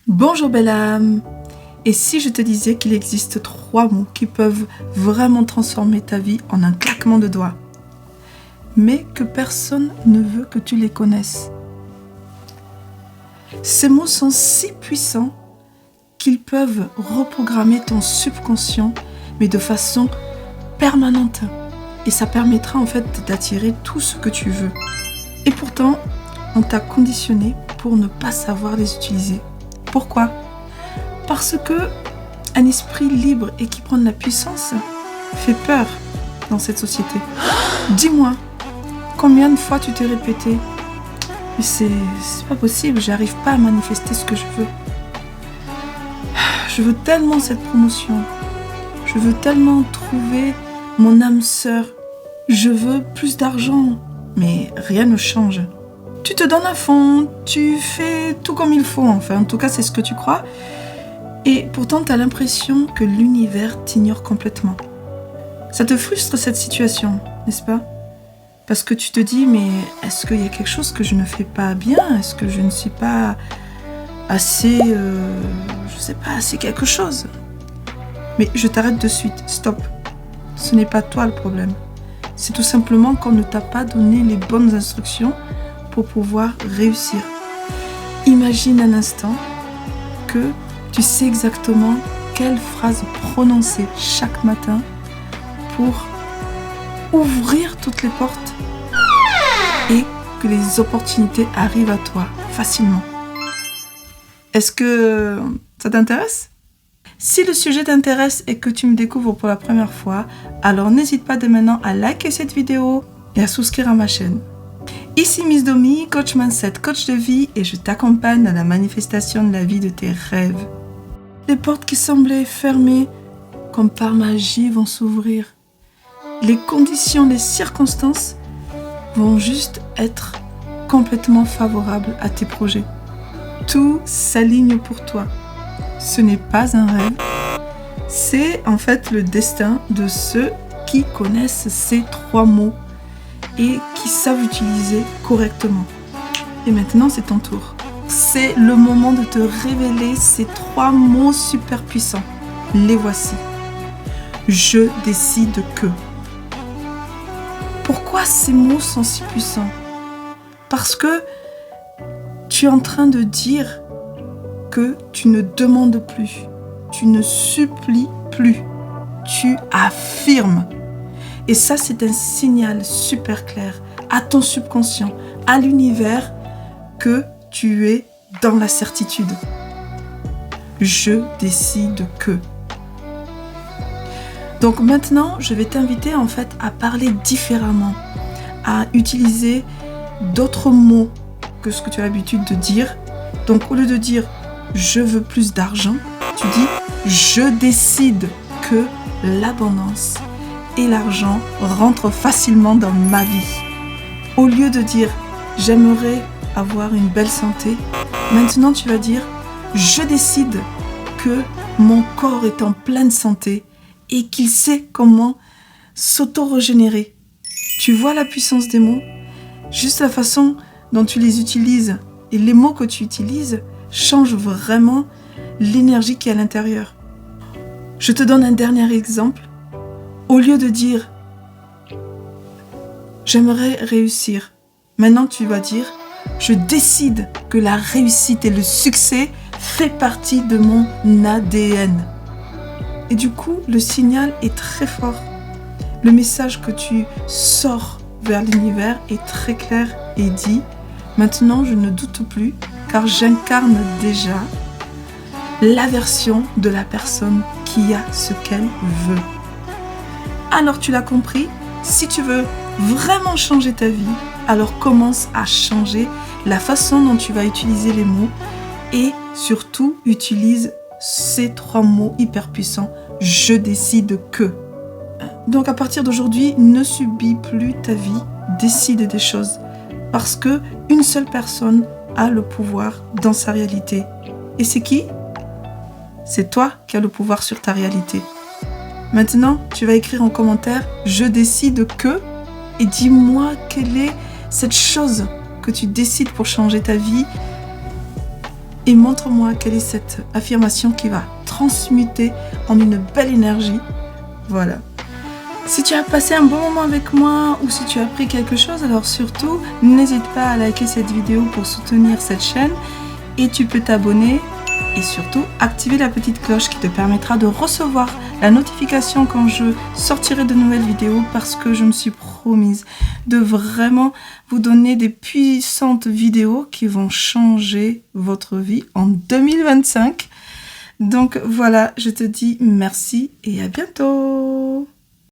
Bonjour belle âme. Et si je te disais qu'il existe 3 mots qui peuvent vraiment transformer ta vie en un claquement de doigts, mais que personne ne veut que tu les connaisses. Ces mots sont si puissants qu'ils peuvent reprogrammer ton subconscient, mais de façon permanente. Et ça permettra en fait d'attirer tout ce que tu veux. Et pourtant, on t'a conditionné pour ne pas savoir les utiliser. Pourquoi ? Parce que un esprit libre et qui prend de la puissance fait peur dans cette société. Dis-moi, combien de fois tu t'es répété « Mais c'est pas possible, j'arrive pas à manifester ce que je veux. Je veux tellement cette promotion. Je veux tellement trouver mon âme sœur. Je veux plus d'argent. » Mais rien ne change. Tu te donnes à fond, tu fais tout comme il faut, enfin, en tout cas, c'est ce que tu crois. Et pourtant, tu as l'impression que l'univers t'ignore complètement. Ça te frustre cette situation, n'est-ce pas ? Parce que tu te dis, mais est-ce qu'il y a quelque chose que je ne fais pas bien ? Est-ce que je ne suis pas assez, assez quelque chose ? Mais je t'arrête de suite, stop. Ce n'est pas toi le problème. C'est tout simplement qu'on ne t'a pas donné les bonnes instructions pour pouvoir réussir. Imagine un instant que tu sais exactement quelle phrase prononcer chaque matin pour ouvrir toutes les portes et que les opportunités arrivent à toi facilement. Est-ce que ça t'intéresse ? Si le sujet t'intéresse et que tu me découvres pour la première fois, alors n'hésite pas dès maintenant à liker cette vidéo et à souscrire à ma chaîne. Ici Miss Domi, coach mindset, coach de vie, et je t'accompagne dans la manifestation de la vie de tes rêves. Les portes qui semblaient fermées, comme par magie, vont s'ouvrir. Les conditions, les circonstances vont juste être complètement favorables à tes projets. Tout s'aligne pour toi. Ce n'est pas un rêve, c'est en fait le destin de ceux qui connaissent ces 3 mots et qui savent utiliser correctement. Et maintenant, c'est ton tour. C'est le moment de te révéler ces 3 mots super puissants. Les voici. Je décide que. Pourquoi ces mots sont si puissants ? Parce que tu es en train de dire que tu ne demandes plus, tu ne supplies plus, tu affirmes. Et ça, c'est un signal super clair à ton subconscient, à l'univers, que tu es dans la certitude. Je décide que. Donc maintenant, je vais t'inviter en fait à parler différemment, à utiliser d'autres mots que ce que tu as l'habitude de dire. Donc au lieu de dire je veux plus d'argent, tu dis je décide que l'abondance et l'argent rentrent facilement dans ma vie. Au lieu de dire j'aimerais avoir une belle santé, maintenant tu vas dire je décide que mon corps est en pleine santé et qu'il sait comment s'auto-régénérer. Tu vois la puissance des mots ? Juste la façon dont tu les utilises et les mots que tu utilises changent vraiment l'énergie qui est à l'intérieur. Je te donne un dernier exemple. Au lieu de dire « j'aimerais réussir », maintenant tu vas dire « je décide que la réussite et le succès fait partie de mon ADN ». Et du coup, le signal est très fort. Le message que tu sors vers l'univers est très clair et dit « maintenant je ne doute plus car j'incarne déjà la version de la personne qui a ce qu'elle veut ». Alors tu l'as compris, si tu veux vraiment changer ta vie, alors commence à changer la façon dont tu vas utiliser les mots et surtout utilise ces 3 mots hyper puissants. Je décide que. Donc à partir d'aujourd'hui, ne subis plus ta vie, décide des choses. Parce que une seule personne a le pouvoir dans sa réalité. Et c'est qui ? C'est toi qui as le pouvoir sur ta réalité. Maintenant, tu vas écrire en commentaire « Je décide que » et dis-moi quelle est cette chose que tu décides pour changer ta vie et montre-moi quelle est cette affirmation qui va transmuter en une belle énergie. Voilà. Si tu as passé un bon moment avec moi ou si tu as appris quelque chose, alors surtout, n'hésite pas à liker cette vidéo pour soutenir cette chaîne et tu peux t'abonner et surtout activer la petite cloche qui te permettra de recevoir la notification quand je sortirai de nouvelles vidéos parce que je me suis promise de vraiment vous donner des puissantes vidéos qui vont changer votre vie en 2025. Donc voilà, je te dis merci et à bientôt.